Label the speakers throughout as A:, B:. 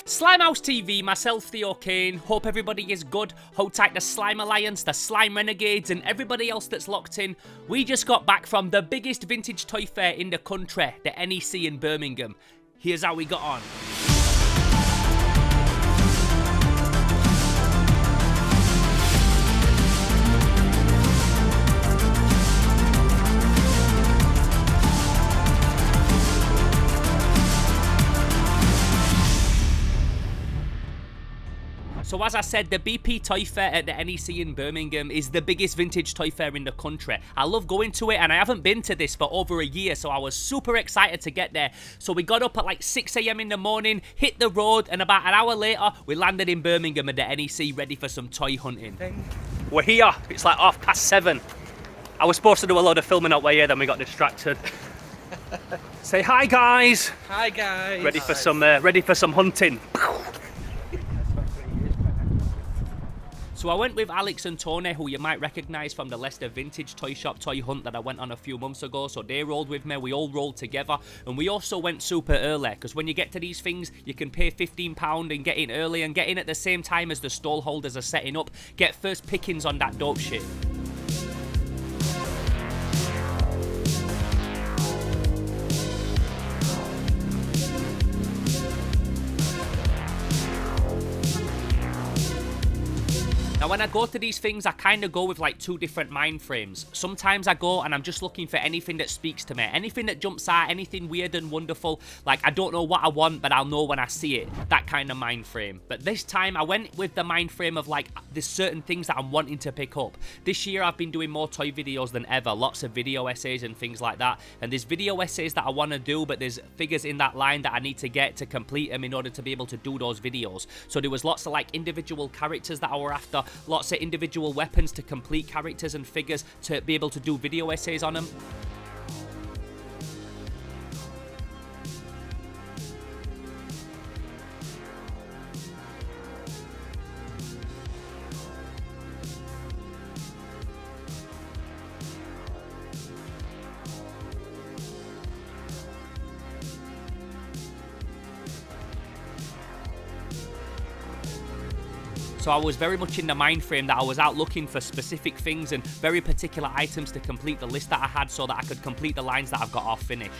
A: Slimehouse TV, myself Theo Kane, hope everybody is good, hold tight the Slime Alliance, the Slime Renegades and everybody else that's locked in. We just got back from the biggest vintage toy fair in the country, the NEC in Birmingham. Here's how we got on. So as I said, the BP Toy Fair at the NEC in Birmingham is the biggest vintage toy fair in the country. I love going to it and I haven't been to this for over a year, so I was super excited to get there. So we got up at like 6 AM in the morning, hit the road, and about an hour later, we landed in Birmingham at the NEC ready for some toy hunting. We're here, it's like 7:30. I was supposed to do a load of filming up way here, then we got distracted. Say hi guys!
B: Hi guys!
A: Ready for some hunting. So I went with Alex and Tony, who you might recognise from the Leicester Vintage Toy Shop toy hunt that I went on a few months ago. So they rolled with me, we all rolled together, and we also went super early, because when you get to these things, you can pay £15 and get in early, and get in at the same time as the stall holders are setting up, get first pickings on that dope shit. Now when I go to these things, I kind of go with like two different mind frames. Sometimes I go and I'm just looking for anything that speaks to me, anything that jumps out, anything weird and wonderful. Like I don't know what I want, but I'll know when I see it. That kind of mind frame. But this time I went with the mind frame of like, there's certain things that I'm wanting to pick up. This year I've been doing more toy videos than ever, lots of video essays and things like that. And there's video essays that I want to do, but there's figures in that line that I need to get to complete them in order to be able to do those videos. So there was lots of like individual characters that I were after, lots of individual weapons to complete characters and figures to be able to do video essays on them. So I was very much in the mind frame that I was out looking for specific things and very particular items to complete the list that I had so that I could complete the lines that I've got all finished.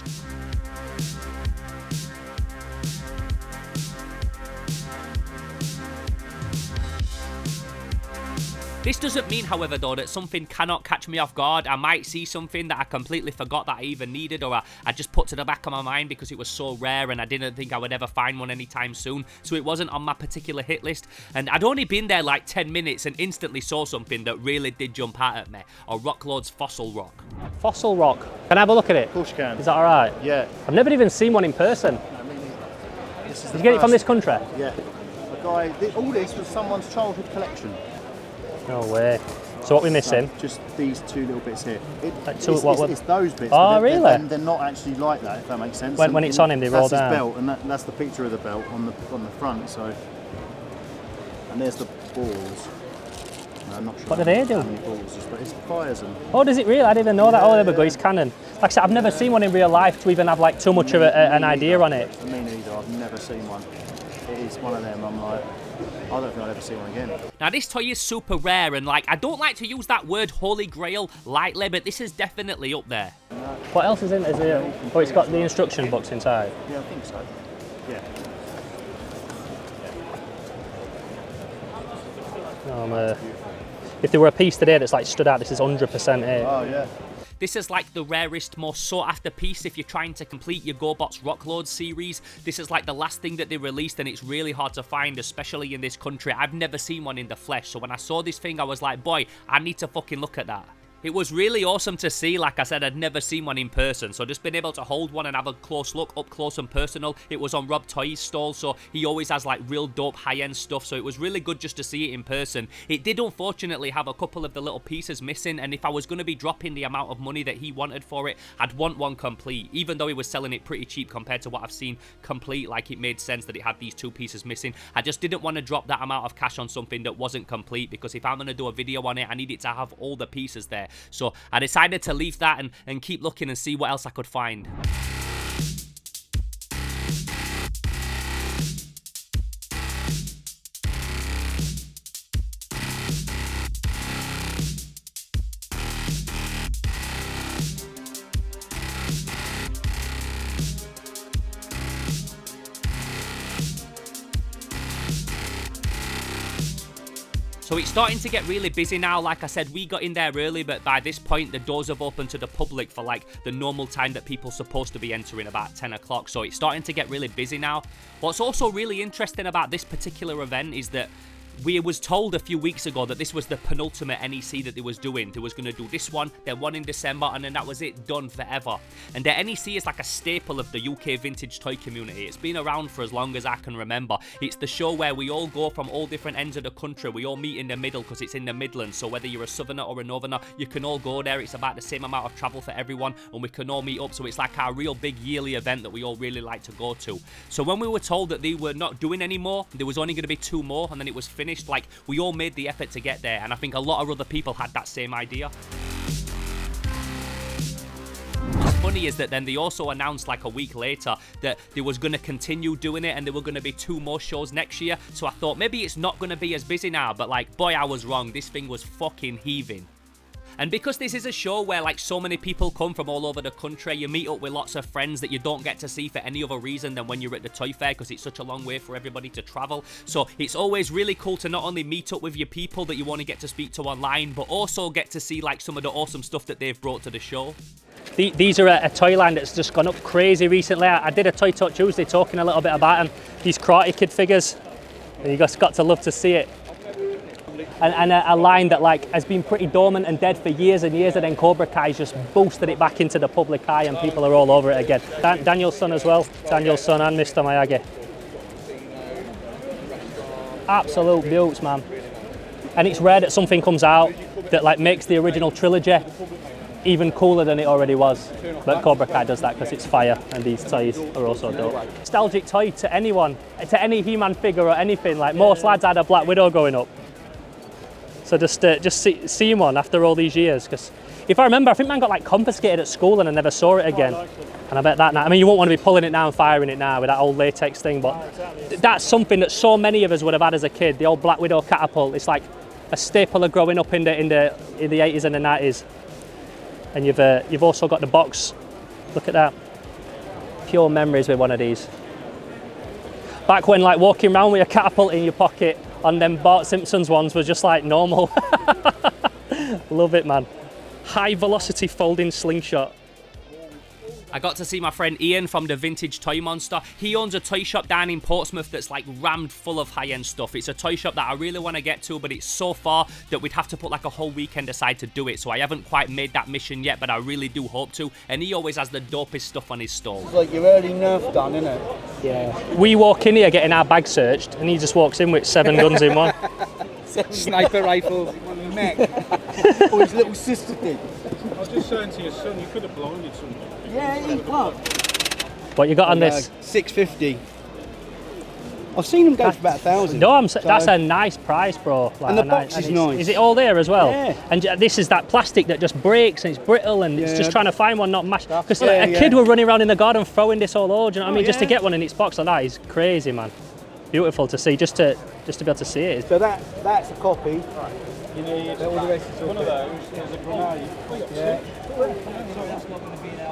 A: This doesn't mean, however, though, that something cannot catch me off guard. I might see something that I completely forgot that I even needed, or I just put to the back of my mind because it was so rare and I didn't think I would ever find one anytime soon. So it wasn't on my particular hit list. And I'd only been there like 10 minutes and instantly saw something that really did jump out at me. A Rocklord's Fossil Rock.
C: Fossil Rock. Can I have a look at it?
D: Of course you can.
C: Is that all right?
D: Yeah.
C: I've never even seen one in person.
D: No, me neither.
C: Did you get it from this country?
D: Yeah. A guy, all this was someone's childhood collection.
C: No way. So what we're missing?
D: So just these two little bits here.
C: Like
D: it's those bits.
C: Oh, really?
D: They're not actually like that, if that makes sense.
C: When it's on him, they roll down.
D: That's his belt, and that's the picture of the belt on the front. So, and there's the balls. No, I'm not sure.
C: What do they do?
D: How many balls? But it's fires them.
C: Oh, does it really? I didn't even know that. Oh, there we go. It's Canon. Like I said, I've never seen one in real life to even have like too much of an idea on it.
D: Me neither. I've never seen one. It is one of them. I'm like, I don't think I'll ever see one again.
A: Now this toy is super rare and like, I don't like to use that word holy grail lightly, but this is definitely up there.
C: What else is in it? Oh, it's got the instruction books inside.
D: Yeah, I think so. Yeah.
C: If there were a piece today that's like stood out, this is 100% it.
D: Oh yeah.
A: This is like the rarest, most sought after piece if you're trying to complete your GoBots Rocklord series. This is like the last thing that they released and it's really hard to find, especially in this country. I've never seen one in the flesh, so when I saw this thing I was like, boy, I need to fucking look at that. It was really awesome to see. Like I said, I'd never seen one in person, so just being able to hold one and have a close look, up close and personal. It was on Rob Toy's stall, so he always has like real dope high-end stuff, so it was really good just to see it in person. It did unfortunately have a couple of the little pieces missing, and if I was going to be dropping the amount of money that he wanted for it, I'd want one complete, even though he was selling it pretty cheap compared to what I've seen complete. Like, it made sense that it had these two pieces missing. I just didn't want to drop that amount of cash on something that wasn't complete, because if I'm going to do a video on it, I need it to have all the pieces there. So I decided to leave that and keep looking and see what else I could find. So it's starting to get really busy now. Like I said, we got in there early, but by this point, the doors have opened to the public for like the normal time that people are supposed to be entering, about 10 o'clock. So it's starting to get really busy now. What's also really interesting about this particular event is that we was told a few weeks ago that this was the penultimate NEC that they was doing. They was going to do this one, then one in December, and then that was it, done forever. And the NEC is like a staple of the UK vintage toy community. It's been around for as long as I can remember. It's the show where we all go from all different ends of the country. We all meet in the middle because it's in the Midlands. So whether you're a southerner or a northerner, you can all go there. It's about the same amount of travel for everyone, and we can all meet up. So it's like our real big yearly event that we all really like to go to. So when we were told that they were not doing anymore, there was only going to be 2 more, and then it was finished, like, we all made the effort to get there, and I think a lot of other people had that same idea. What's funny is that then they also announced like a week later that they was going to continue doing it, and there were going to be 2 more shows next year. So I thought maybe it's not going to be as busy now, but like, boy, I was wrong. This thing was fucking heaving. And because this is a show where like so many people come from all over the country, you meet up with lots of friends that you don't get to see for any other reason than when you're at the toy fair, because it's such a long way for everybody to travel. So it's always really cool to not only meet up with your people that you want to get to speak to online, but also get to see like some of the awesome stuff that they've brought to the show.
C: These are a toy line that's just gone up crazy recently. I did a Toy Talk Tuesday talking a little bit about them. These Karate Kid figures, you just got to love to see it. And a line that like has been pretty dormant and dead for years and years, and then Cobra Kai's just boosted it back into the public eye, and people are all over it again. Daniel's son as well, Daniel's son and Mr. Miyagi. Absolute beauts, man. And it's rare that something comes out that like makes the original trilogy even cooler than it already was. But Cobra Kai does that because it's fire, and these toys are also dope. Nostalgic toy to anyone, to any He-Man figure or anything. Like most lads had a Black Widow growing up. So just seeing one after all these years, because if I remember, I think mine got like confiscated at school and I never saw it again. And I bet that now, I mean, you won't want to be pulling it now and firing it now with that old latex thing, but that's something that so many of us would have had as a kid. The old Black Widow catapult. It's like a staple of growing up in the 80s and the 90s. And you've also got the box. Look at that. Pure memories with one of these. Back when like walking around with a catapult in your pocket on them Bart Simpson's ones was just like normal. Love it, man. High velocity folding slingshot.
A: I got to see my friend Ian from the Vintage Toy Monster. He owns a toy shop down in Portsmouth that's like rammed full of high-end stuff. It's a toy shop that I really want to get to, but it's so far that we'd have to put like a whole weekend aside to do it. So I haven't quite made that mission yet, but I really do hope to. And he always has the dopest stuff on his stall.
B: It's like your early Nerf done, isn't it?
C: Yeah. We walk in here getting our bag searched, and he just walks in with 7 guns in one.
B: Sniper rifles in one neck. Or his little sister did.
E: I was just saying to your son, you could have blinded someone.
B: Yeah, he was.
C: What you got on this?
B: 650. I've seen them go for about 1,000.
C: No, that's a nice price, bro. Like,
B: and the box is nice.
C: Is it all there as well?
B: Yeah.
C: And this is that plastic that just breaks and it's brittle, and it's just trying to find one not mashed. Because like, a kid were running around in the garden throwing this all over. Do you know what I mean? Just to get one in its box like that is crazy, man. Beautiful to see. Just to be able to see it.
B: So that's a copy.
E: You need one of those as a grenade. Yeah.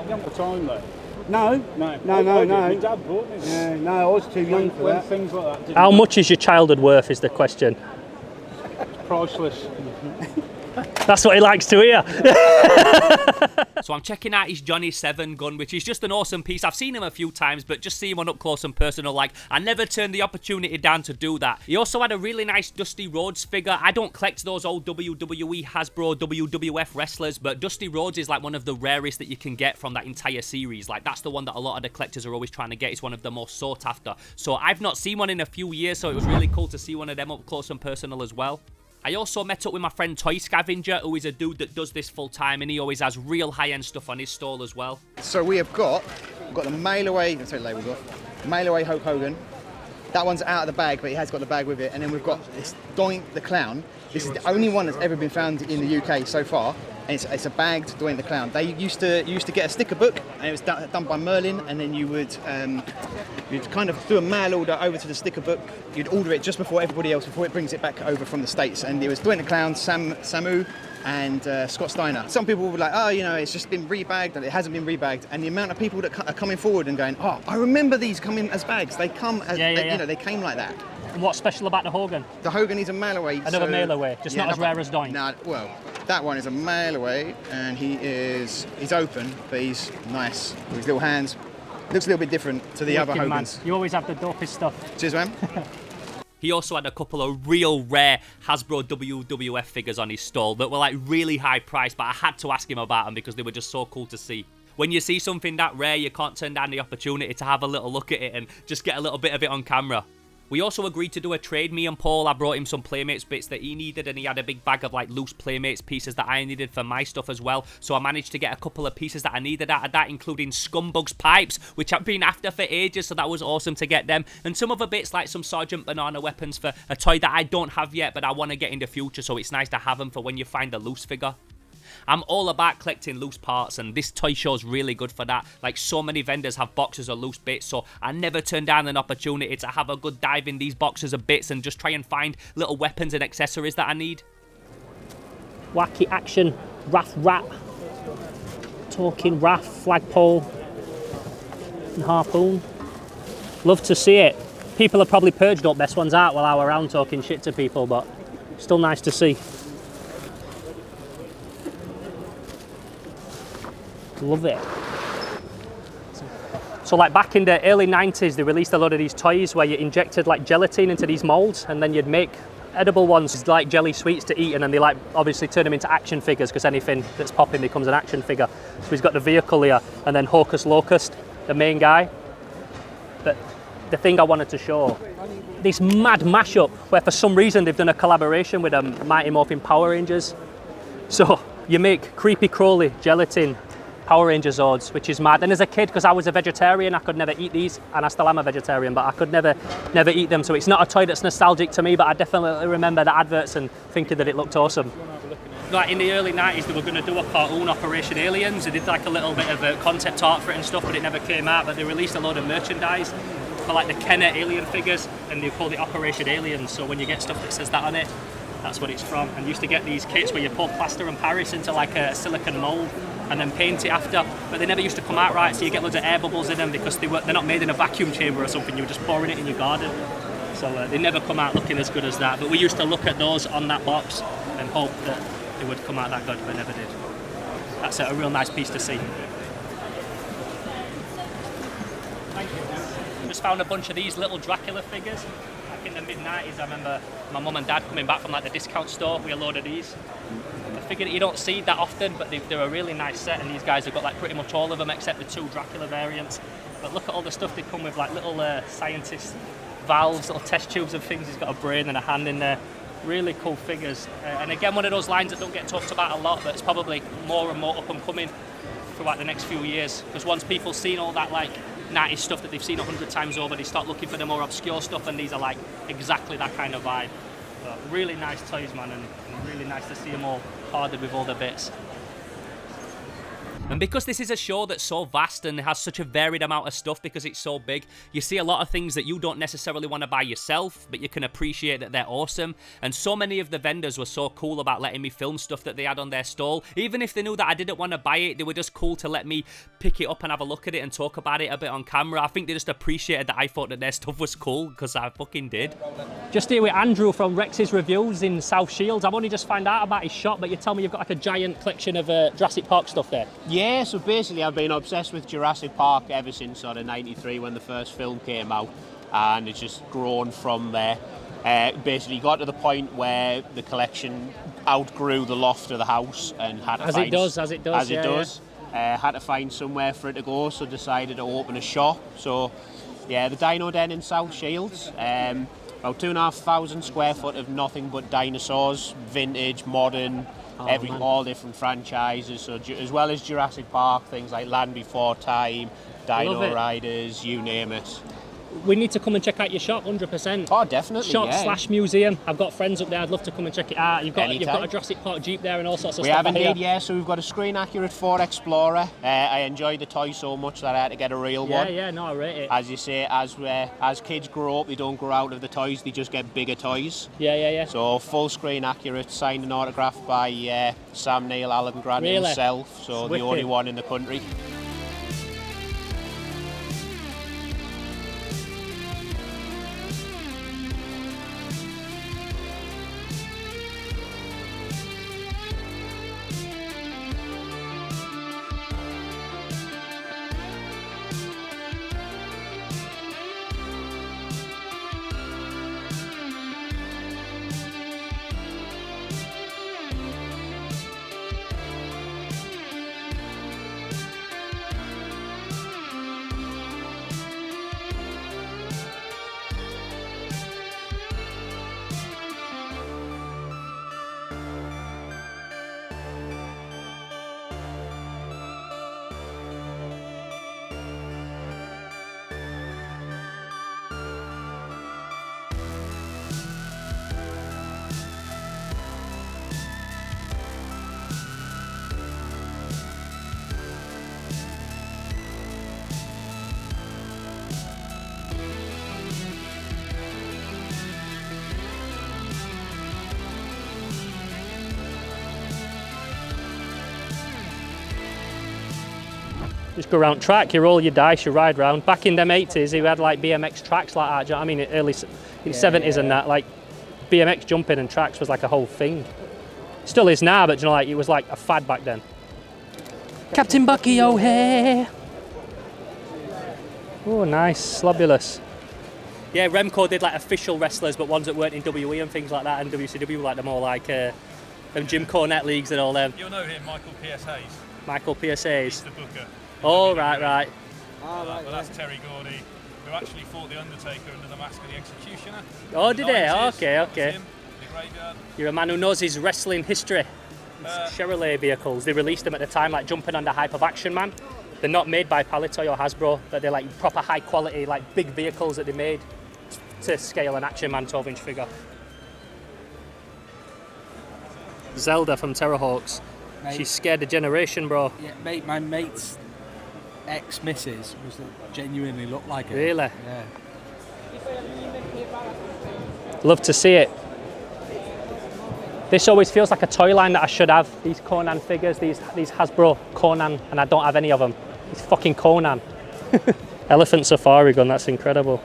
E: You haven't got time though.
B: No.
E: My dad bought me.
B: Yeah, no, I was too young for that.
E: Things like that.
C: How much is your childhood worth is the question.
E: Priceless.
C: That's what he likes to hear.
A: So I'm checking out his Johnny 7 gun, which is just an awesome piece. I've seen him a few times, but just seeing one up close and personal, like, I never turned the opportunity down to do that. He also had a really nice Dusty Rhodes figure. I don't collect those old WWE, Hasbro, WWF wrestlers, but Dusty Rhodes is like one of the rarest that you can get from that entire series. Like, that's the one that a lot of the collectors are always trying to get. It's one of the most sought after. So I've not seen one in a few years, so it was really cool to see one of them up close and personal as well. I also met up with my friend Toy Scavenger, who is a dude that does this full time, and he always has real high-end stuff on his stall as well.
F: So we've got the mail away, let's take the labels off, mail away Hulk Hogan. That one's out of the bag, but he has got the bag with it. And then we've got this Doink the Clown. This is the only one that's ever been found in the UK so far. And it's a bagged Doink the Clown. They used to get a sticker book, and it was done by Merlin. And then you'd kind of do a mail order over to the sticker book. You'd order it just before everybody else, before it brings it back over from the States. And it was Doink the Clown, Samu, and Scott Steiner. Some people were like, oh, you know, it's just been rebagged, and it hasn't been rebagged. And the amount of people that are coming forward and going, oh, I remember these coming as bags. They come as, you know, they came like that.
C: And what's special about the Hogan?
F: The Hogan is a mail away.
C: Another mail away, just not as rare as Doink.
F: Nah, well, that one is a mail away, and he's open, but he's nice with his little hands. Looks a little bit different to the other
C: Wicked,
F: Hogans.
C: man. You always have the dopest stuff.
F: Cheers, man.
A: He also had a couple of real rare Hasbro WWF figures on his stall that were like really high priced, but I had to ask him about them because they were just so cool to see. When you see something that rare, you can't turn down the opportunity to have a little look at it and just get a little bit of it on camera. We also agreed to do a trade, me and Paul. I brought him some Playmates bits that he needed, and he had a big bag of like loose Playmates pieces that I needed for my stuff as well. So I managed to get a couple of pieces that I needed out of that, including Scumbug's pipes, which I've been after for ages, so that was awesome to get them. And some other bits like some Sergeant Banana weapons for a toy that I don't have yet, but I want to get in the future, so it's nice to have them for when you find a loose figure. I'm all about collecting loose parts, and this toy show's really good for that. Like, so many vendors have boxes of loose bits, so I never turn down an opportunity to have a good dive in these boxes of bits and just try and find little weapons and accessories that I need.
C: Wacky action, Raff Rat, talking Raff, flagpole, and harpoon. Love to see it. People have probably purged up best ones out while I was around talking shit to people, but still nice to see. Love it. So like back in the early 90s, they released a lot of these toys where you injected like gelatin into these molds, and then you'd make edible ones like jelly sweets to eat, and then they like obviously turn them into action figures, because anything that's popping becomes an action figure. So he's got the vehicle here, and then Hocus Locust, the main guy. But the thing I wanted to show, this mad mashup where for some reason they've done a collaboration with Mighty Morphin Power Rangers. So you make Creepy Crawly, gelatin, Power Ranger Zords, which is mad. And as a kid, because I was a vegetarian, I could never eat these, and I still am a vegetarian, but I could never eat them. So it's not a toy that's nostalgic to me, but I definitely remember the adverts and thinking that it looked awesome. Like in the early 90s, they were going to do a cartoon, Operation Aliens. They did like a little bit of a concept art for it and stuff, but it never came out. But they released a load of merchandise for like the Kenner alien figures, and they called it Operation Aliens. So when you get stuff that says that on it, that's what it's from. And you used to get these kits where you pour plaster and Paris into like a silicone mould and then paint it after, but they never used to come out right, so you get loads of air bubbles in them because they're not made in a vacuum chamber or something. You were just pouring it in your garden, so they never come out looking as good as that. But we used to look at those on that box and hope that they would come out that good, but never did. That's a real nice piece to see. Thank you. Just found a bunch of these little Dracula figures. Back in the mid-90s, I remember my mum and dad coming back from like the discount store with a load of these. A figure that you don't see that often, but they're a really nice set, and these guys have got like pretty much all of them except the two Dracula variants. But look at all the stuff they come with, like little scientist valves, little test tubes and things. He's got a brain and a hand in there. Really cool figures. And again, one of those lines that don't get talked about a lot, but it's probably more and more up and coming throughout the next few years. Because once people seen all that like 90s stuff that they've seen 100 times over, they start looking for the more obscure stuff, and these are like exactly that kind of vibe. But really nice toys, man, and really nice to see them all hardened with all the bits. And because this is a show that's so vast and has such a varied amount of stuff because it's so big, you see a lot of things that you don't necessarily want to buy yourself, but you can appreciate that they're awesome. And so many of the vendors were so cool about letting me film stuff that they had on their stall. Even if they knew that I didn't want to buy it, they were just cool to let me pick it up and have a look at it and talk about it a bit on camera. I think they just appreciated that I thought that their stuff was cool, because I fucking did. Just here with Andrew from Rex's Reviews in South Shields. I've only just found out about his shop, but you tell me you've got like a giant collection of Jurassic Park stuff there.
G: Yeah, so basically I've been obsessed with Jurassic Park ever since sort of '93 when the first film came out, and it's just grown from there. Basically got to the point where the collection outgrew the loft of the house and had to
C: As it does.
G: Had to find somewhere for it to go, so decided to open a shop. So yeah, the Dino Den in South Shields. About 2,500 square foot of nothing but dinosaurs, vintage, modern, all different franchises. So as well as Jurassic Park, things like Land Before Time, Dino Riders, you name it.
C: We need to come and check out your shop, 100%.
G: Oh, definitely.
C: Shop/museum. I've got friends up there. I'd love to come and check it out. You've got a Jurassic Park Jeep there and all sorts of stuff.
G: We have indeed, yeah. So we've got a screen-accurate Ford Explorer. I enjoyed the toy so much that I had to get a real one.
C: Yeah, no, I rate it.
G: As you say, as kids grow up, they don't grow out of the toys. They just get bigger toys.
C: Yeah.
G: So full screen-accurate, signed and autographed by Sam Neill, Alan Grant himself. So the only one in the country.
C: Just go around track, you roll your dice, you ride round. Back in them 80s, you had like BMX tracks like that. Do you know what I mean? Early 70s and that, like BMX jumping and tracks was like a whole thing. Still is now, but you know, like it was like a fad back then. Captain Bucky O'Hare. Oh, nice, slobulous. Yeah, Remco did like official wrestlers, but ones that weren't in WWE and things like that, and WCW, like them all like them Jim Cornette leagues and all them.
E: You'll know him, Michael P.S. Hayes.
C: Michael P.S. Hayes.
E: He's the booker.
C: Oh, right.
E: But that's Terry Gordy, who actually fought the Undertaker under the mask of the Executioner.
C: Oh, did he? Okay.
E: In the graveyard.
C: You're a man who knows his wrestling history. Chevrolet vehicles, they released them at the time, like jumping on the hype of Action Man. They're not made by Palitoy or Hasbro, but they're like proper high quality, like big vehicles that they made to scale an Action Man 12-inch figure. Zelda from Terrorhawks. She scared a generation, bro.
B: Yeah, mate, my mate's ex-missus genuinely looked like her.
C: Really?
B: Yeah.
C: Love to see it. This always feels like a toy line that I should have. These Conan figures, these Hasbro Conan, and I don't have any of them. It's fucking Conan. Elephant Safari gun, that's incredible.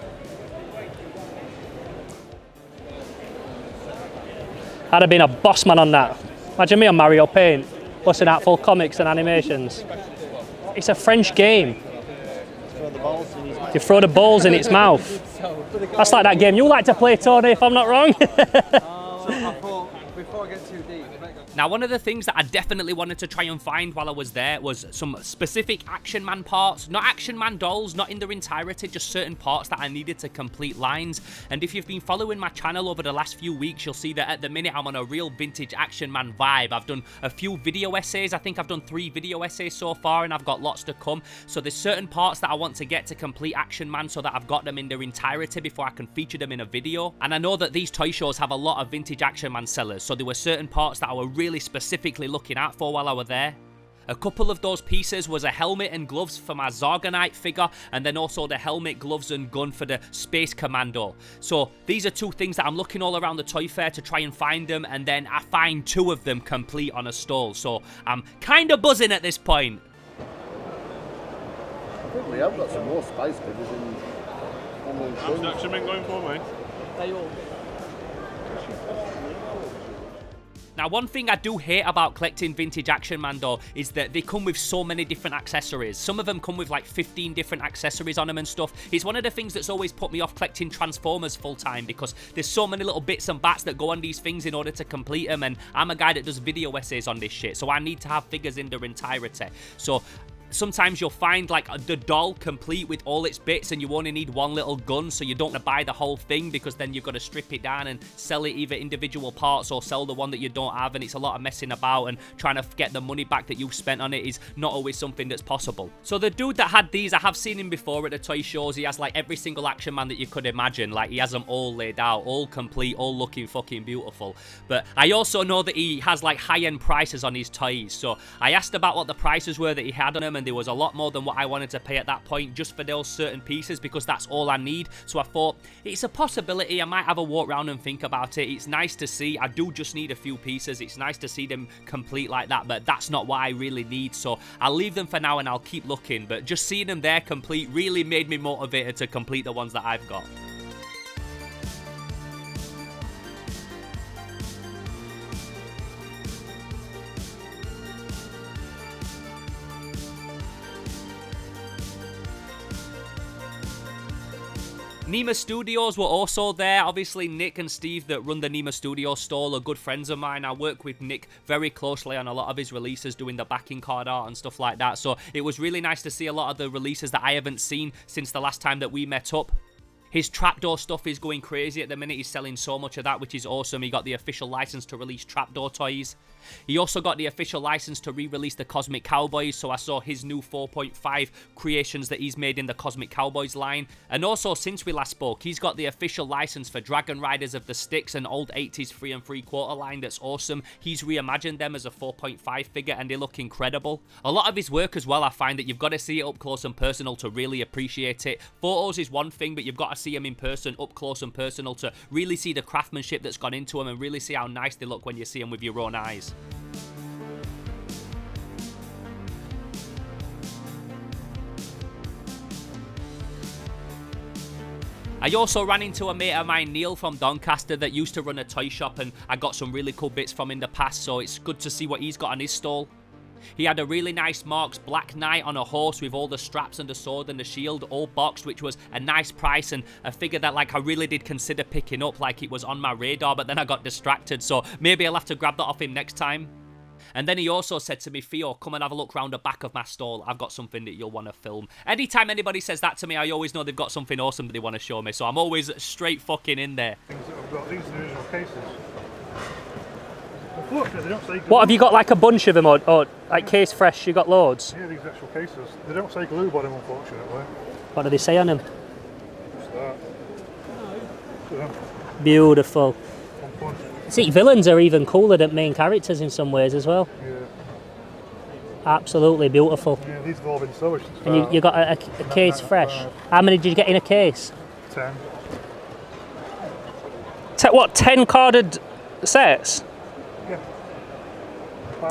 C: I'd have been a boss man on that. Imagine me on Mario Paint, busting out full comics and animations. It's a French game. You throw the balls in its mouth. That's like that game you like to play, Tony, if I'm not wrong.
B: Before I get too deep.
A: Now, one of the things that I definitely wanted to try and find while I was there was some specific Action Man parts. Not Action Man dolls, not in their entirety, just certain parts that I needed to complete lines. And if you've been following my channel over the last few weeks, you'll see that at the minute I'm on a real vintage Action Man vibe. I've done a few video essays. I think I've done 3 video essays so far, and I've got lots to come. So there's certain parts that I want to get to complete Action Man so that I've got them in their entirety before I can feature them in a video. And I know that these toy shows have a lot of vintage Action Man sellers, so there were certain parts that I were really specifically looking out for while I were there. A couple of those pieces was a helmet and gloves for my Zorgonite figure, and then also the helmet, gloves and gun for the Space Commando. So these are 2 things that I'm looking all around the toy fair to try and find them, and then I find 2 of them complete on a stall. So I'm kind of buzzing at this point.
D: I think we have got some more space figures in.
E: How's the Action Man going for, mate?
A: Now, one thing I do hate about collecting vintage Action Man though is that they come with so many different accessories. Some of them come with like 15 different accessories on them and stuff. It's one of the things that's always put me off collecting Transformers full time, because there's so many little bits and bats that go on these things in order to complete them, and I'm a guy that does video essays on this shit, so I need to have figures in their entirety. So sometimes you'll find like the doll complete with all its bits and you only need one little gun, so you don't want to buy the whole thing, because then you've got to strip it down and sell it either individual parts or sell the one that you don't have, and it's a lot of messing about, and trying to get the money back that you've spent on it is not always something that's possible. So the dude that had these, I have seen him before at the toy shows. He has like every single Action Man that you could imagine. Like he has them all laid out, all complete, all looking fucking beautiful. But I also know that he has like high-end prices on his toys, so I asked about what the prices were that he had on them, and there was a lot more than what I wanted to pay at that point just for those certain pieces, because that's all I need. So I thought it's a possibility. I might have a walk around and think about it. It's nice to see. I do just need a few pieces. It's nice to see them complete like that, but that's not what I really need. So I'll leave them for now and I'll keep looking. But just seeing them there complete really made me motivated to complete the ones that I've got. NEMA Studios were also there. Obviously, Nick and Steve that run the NEMA Studios stall are good friends of mine. I work with Nick very closely on a lot of his releases, doing the backing card art and stuff like that. So it was really nice to see a lot of the releases that I haven't seen since the last time that we met up. His trapdoor stuff is going crazy at the minute. He's selling so much of that, which is awesome. He got the official license to release trapdoor toys. He also got the official license to re-release the Cosmic Cowboys, so I saw his new 4.5 creations that he's made in the Cosmic Cowboys line. And also, since we last spoke, he's got the official license for Dragon Riders of the Sticks, an old 80s 3 3/4 line that's awesome. He's reimagined them as a 4.5 figure and they look incredible. A lot of his work as well, I find that you've got to see it up close and personal to really appreciate it. Photos is one thing, but you've got to see them in person, up close and personal, to really see the craftsmanship that's gone into them and really see how nice they look when you see them with your own eyes. I also ran into a mate of mine, Neil from Doncaster, that used to run a toy shop, and I got some really cool bits from in the past, so it's good to see what he's got on his stall. He had a really nice Marks Black Knight on a horse with all the straps and the sword and the shield all boxed, which was a nice price and a figure that like I really did consider picking up, like it was on my radar, but then I got distracted, so maybe I'll have to grab that off him next time. And then he also said to me, Theo, come and have a look round the back of my stall. I've got something that you'll want to film. Anytime anybody says that to me, I always know they've got something awesome that they want to show me. So I'm always straight fucking in there.
E: Things that I've got, these are the original cases. Unfortunately, they don't say glue.
C: What, have you got like a bunch of them or like case fresh, you got loads?
E: Yeah, these actual cases. They don't say glue on them, unfortunately.
C: What do they say on them?
E: Just that. Yeah.
C: Beautiful.
E: One punch.
C: See, villains are even cooler than main characters in some ways as well.
E: Yeah.
C: Absolutely beautiful.
E: Yeah, these have all been sewed.
C: And you got a case fresh. How many did you get in a case?
E: 10.
C: What, 10 carded sets?
E: Yeah.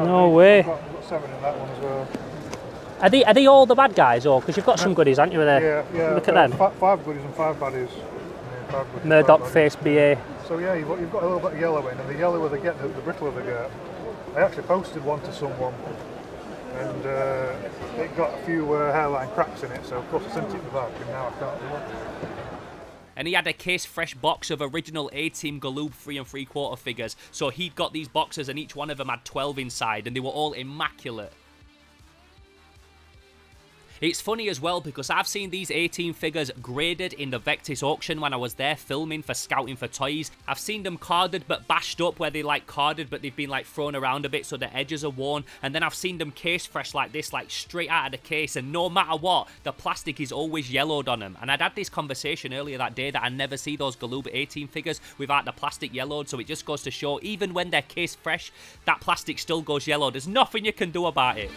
C: No way.
E: I've got 7 in that one as well.
C: Are they all the bad guys, or because you've got some goodies, haven't you? There.
E: Yeah.
C: Look at them.
E: 5 goodies and 5 baddies. Yeah, 5 goodies,
C: Murdoch
E: 5 baddies.
C: face BA.
E: So yeah, you've got a little bit of yellow in, and the yellower they get, the brittler they get. I actually posted one to someone, and it got a few hairline cracks in it, so of course I sent it back, and now I can't do it.
A: And he had a case fresh box of original A-Team Galoob 3 3/4 figures. So he'd got these boxes and each one of them had 12 inside and they were all immaculate. It's funny as well because I've seen these A-Team figures graded in the Vectis auction when I was there filming for Scouting for Toys. I've seen them carded but bashed up where they like carded but they've been like thrown around a bit so the edges are worn. And then I've seen them case fresh like this, like straight out of the case, and no matter what, the plastic is always yellowed on them. And I'd had this conversation earlier that day that I never see those Galoob A-Team figures without the plastic yellowed, so it just goes to show even when they're case fresh, that plastic still goes yellow. There's nothing you can do about it.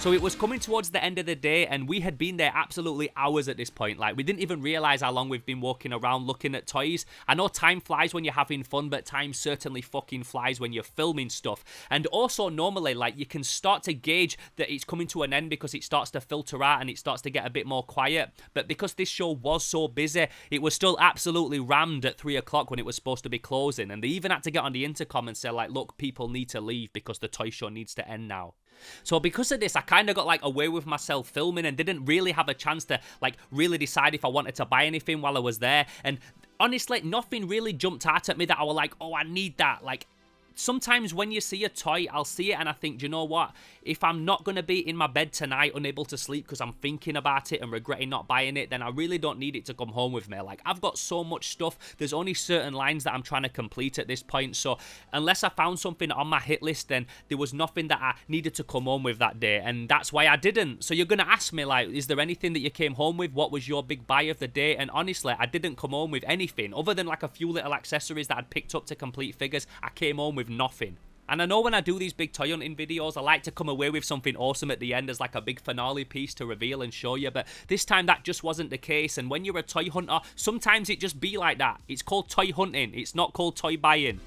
A: So it was coming towards the end of the day and we had been there absolutely hours at this point. Like, we didn't even realise how long we've been walking around looking at toys. I know time flies when you're having fun, but time certainly fucking flies when you're filming stuff. And also normally, like, you can start to gauge that it's coming to an end because it starts to filter out and it starts to get a bit more quiet. But because this show was so busy, it was still absolutely rammed at 3 o'clock when it was supposed to be closing. And they even had to get on the intercom and say, like, look, people need to leave because the toy show needs to end now. So because of this, I kind of got like away with myself filming and didn't really have a chance to like really decide if I wanted to buy anything while I was there. And honestly, nothing really jumped out at me that I was like, oh, I need that. Like, sometimes when you see a toy, I'll see it and I think, do you know what? If I'm not going to be in my bed tonight unable to sleep because I'm thinking about it and regretting not buying it, then I really don't need it to come home with me. Like, I've got so much stuff. There's only certain lines that I'm trying to complete at this point. So unless I found something on my hit list, then there was nothing that I needed to come home with that day. And that's why I didn't. So you're going to ask me, like, is there anything that you came home with? What was your big buy of the day? And honestly, I didn't come home with anything other than like a few little accessories that I'd picked up to complete figures. I came home with nothing. And I know when I do these big toy hunting videos, I like to come away with something awesome at the end as like a big finale piece to reveal and show you, but this time that just wasn't the case. And when you're a toy hunter, sometimes it just be like that. It's called toy hunting, it's not called toy buying.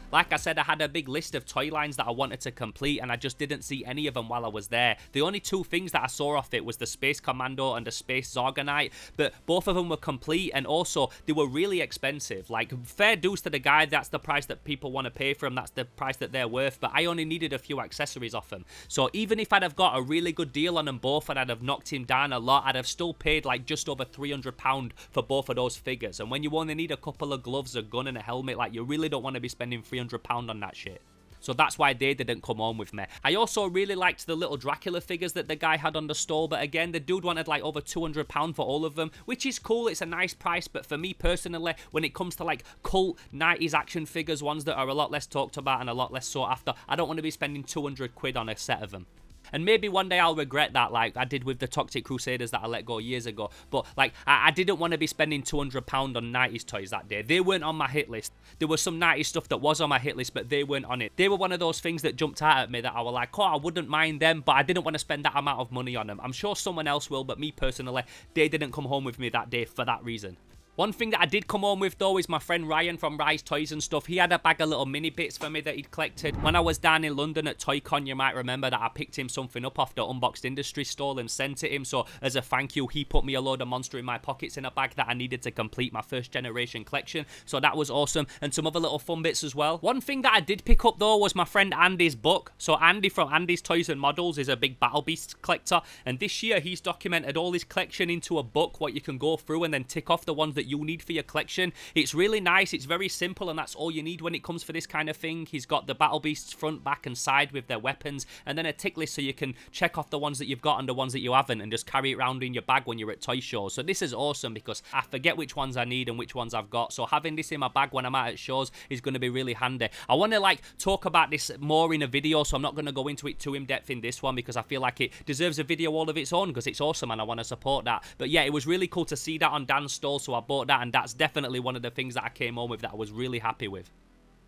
A: Like I said, I had a big list of toy lines that I wanted to complete, and I just didn't see any of them while I was there. The only two things that I saw off it was the Space Commando and the Space Zorgonite, but both of them were complete, and also they were really expensive. Like, fair dues to the guy, that's the price that people want to pay for them, that's the price that they're worth, but I only needed a few accessories off them. So even if I'd have got a really good deal on them both and I'd have knocked him down a lot, I'd have still paid like just over £300 for both of those figures. And when you only need a couple of gloves, a gun and a helmet, like, you really don't want to be spending £300 on that shit. So that's why they didn't come home with me. I also really liked the little Dracula figures that the guy had on the stall, but again, the dude wanted like over £200 for all of them, which is cool, it's a nice price, but for me personally, when it comes to like cult 90s action figures, ones that are a lot less talked about and a lot less sought after, I don't want to be spending 200 quid on a set of them. And maybe one day I'll regret that, like I did with the Toxic Crusaders that I let go years ago. But like, I didn't want to be spending £200 on 90s toys that day. They weren't on my hit list. There was some 90s stuff that was on my hit list, but they weren't on it. They were one of those things that jumped out at me that I was like, oh, I wouldn't mind them, but I didn't want to spend that amount of money on them. I'm sure someone else will, but me personally, they didn't come home with me that day for that reason. One thing that I did come home with though is my friend Ryan from Rise Toys and Stuff. He had a bag of little mini bits for me that he'd collected. When I was down in London at ToyCon, you might remember that I picked him something up off the Unboxed Industry stall and sent it him. So as a thank you, he put me a load of Monster in My Pockets in a bag that I needed to complete my first generation collection. So that was awesome, and some other little fun bits as well. One thing that I did pick up though was my friend Andy's book. So Andy from Andy's Toys and Models is a big Battle Beast collector, and this year he's documented all his collection into a book, what you can go through and then tick off the ones that you need for your collection. It's really nice, it's very simple, and that's all you need when it comes for this kind of thing. He's got the Battle Beasts front, back and side with their weapons, and then a tick list so you can check off the ones that you've got and the ones that you haven't and just carry it around in your bag when you're at toy shows. So this is awesome because I forget which ones I need and which ones I've got, so having this in my bag when I'm out at shows is going to be really handy. I want to like talk about this more in a video, so I'm not going to go into it too in depth in this one because I feel like it deserves a video all of its own because it's awesome and I want to support that. But yeah, it was really cool to see that on Dan's stall, so I bought that, and that's definitely one of the things that I came home with that I was really happy with.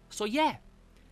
A: So yeah,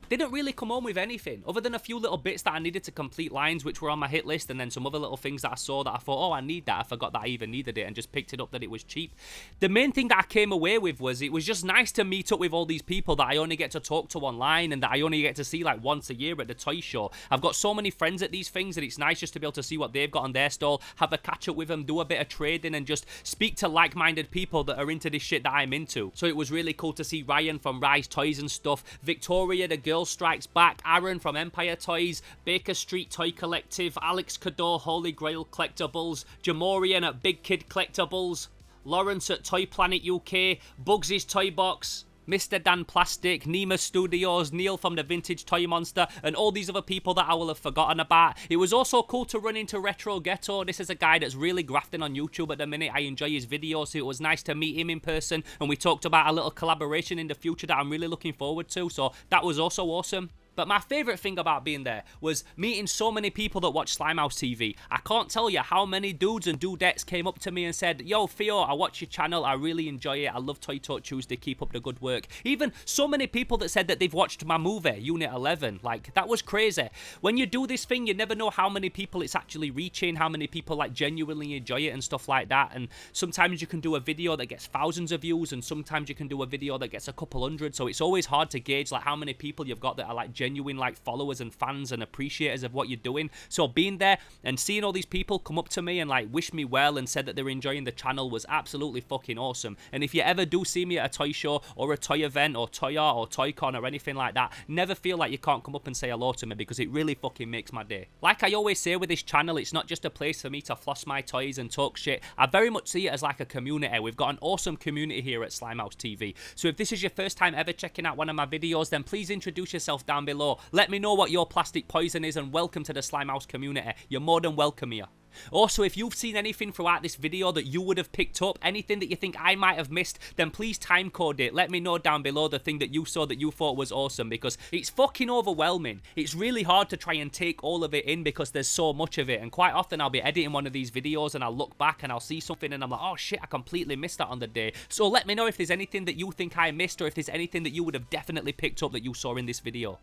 A: didn't really come home with anything other than a few little bits that I needed to complete lines which were on my hit list, and then some other little things that I saw that I thought, oh, I need that. I forgot that I even needed it and just picked it up that it was cheap. The main thing that I came away with was it was just nice to meet up with all these people that I only get to talk to online and that I only get to see like once a year at the toy show. I've got so many friends at these things that it's nice just to be able to see what they've got on their stall, have a catch up with them, do a bit of trading and just speak to like-minded people that are into this shit that I'm into. So it was really cool to see Ryan from Rise Toys and Stuff, Victoria the Girl Strikes Back, Aaron from Empire Toys, Baker Street Toy Collective, Alex Cador Holy Grail Collectibles, Jamorian at Big Kid Collectibles, Lawrence at Toy Planet UK, Bugsy's Toy Box, Mr. Dan Plastic, Nima Studios, Neil from the Vintage Toy Monster, and all these other people that I will have forgotten about. It was also cool to run into Retro Ghetto. This is a guy that's really grafting on YouTube at the minute. I enjoy his videos, so it was nice to meet him in person, and we talked about a little collaboration in the future that I'm really looking forward to, so that was also awesome. But my favourite thing about being there was meeting so many people that watch Slimehouse TV. I can't tell you how many dudes and dudettes came up to me and said, yo, Theo, I watch your channel, I really enjoy it, I love Toy Talk Tuesday, keep up the good work. Even so many people that said that they've watched my movie, Unit 11, like, that was crazy. When you do this thing, you never know how many people it's actually reaching, how many people, like, genuinely enjoy it and stuff like that, and sometimes you can do a video that gets thousands of views, and sometimes you can do a video that gets a couple hundred, so it's always hard to gauge, like, how many people you've got that are, like, genuine like followers and fans and appreciators of what you're doing. So being there and seeing all these people come up to me and like wish me well and said that they're enjoying the channel was absolutely fucking awesome. And if you ever do see me at a toy show or a toy event or Toy Art or Toy Con or anything like that, never feel like you can't come up and say hello to me, because it really fucking makes my day. Like I always say with this channel, it's not just a place for me to floss my toys and talk shit. I very much see it as like a community. We've got an awesome community here at Slimehouse TV. So if this is your first time ever checking out one of my videos, then please introduce yourself down below. Let me know what your plastic poison is, and welcome to the Slimehouse community. You're more than welcome here. Also, if you've seen anything throughout this video that you would have picked up, anything that you think I might have missed, then please timecode it. Let me know down below the thing that you saw that you thought was awesome, because it's fucking overwhelming. It's really hard to try and take all of it in because there's so much of it, and quite often I'll be editing one of these videos and I'll look back and I'll see something and I'm like, oh shit, I completely missed that on the day. So let me know if there's anything that you think I missed, or if there's anything that you would have definitely picked up that you saw in this video.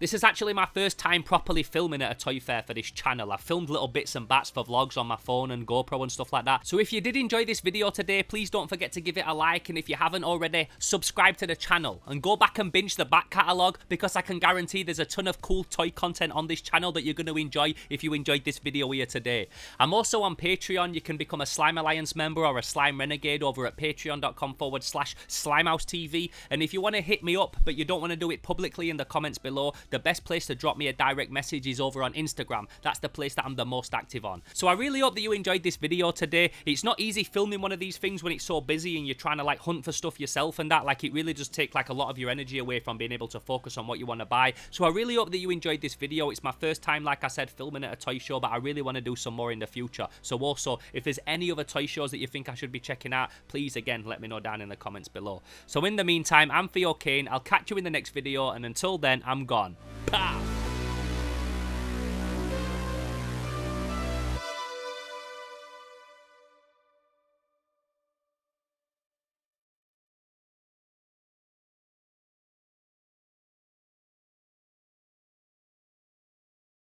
A: This is actually my first time properly filming at a toy fair for this channel. I've filmed little bits and bats for vlogs on my phone and GoPro and stuff like that. So if you did enjoy this video today, please don't forget to give it a like, and if you haven't already, subscribe to the channel and go back and binge the back catalogue, because I can guarantee there's a ton of cool toy content on this channel that you're going to enjoy if you enjoyed this video here today. I'm also on Patreon. You can become a Slime Alliance member or a Slime Renegade over at patreon.com/SlimehouseTV. And if you want to hit me up but you don't want to do it publicly, in the comments below, the best place to drop me a direct message is over on Instagram. That's the place that I'm the most active on. So I really hope that you enjoyed this video today. It's not easy filming one of these things when it's so busy and you're trying to like hunt for stuff yourself and that. Like, it really does take like a lot of your energy away from being able to focus on what you want to buy. So I really hope that you enjoyed this video. It's my first time, like I said, filming at a toy show, but I really want to do some more in the future. So also, if there's any other toy shows that you think I should be checking out, please again let me know down in the comments below. So in the meantime, I'm Theo Kane. I'll catch you in the next video, and until then, I'm gone. Pow!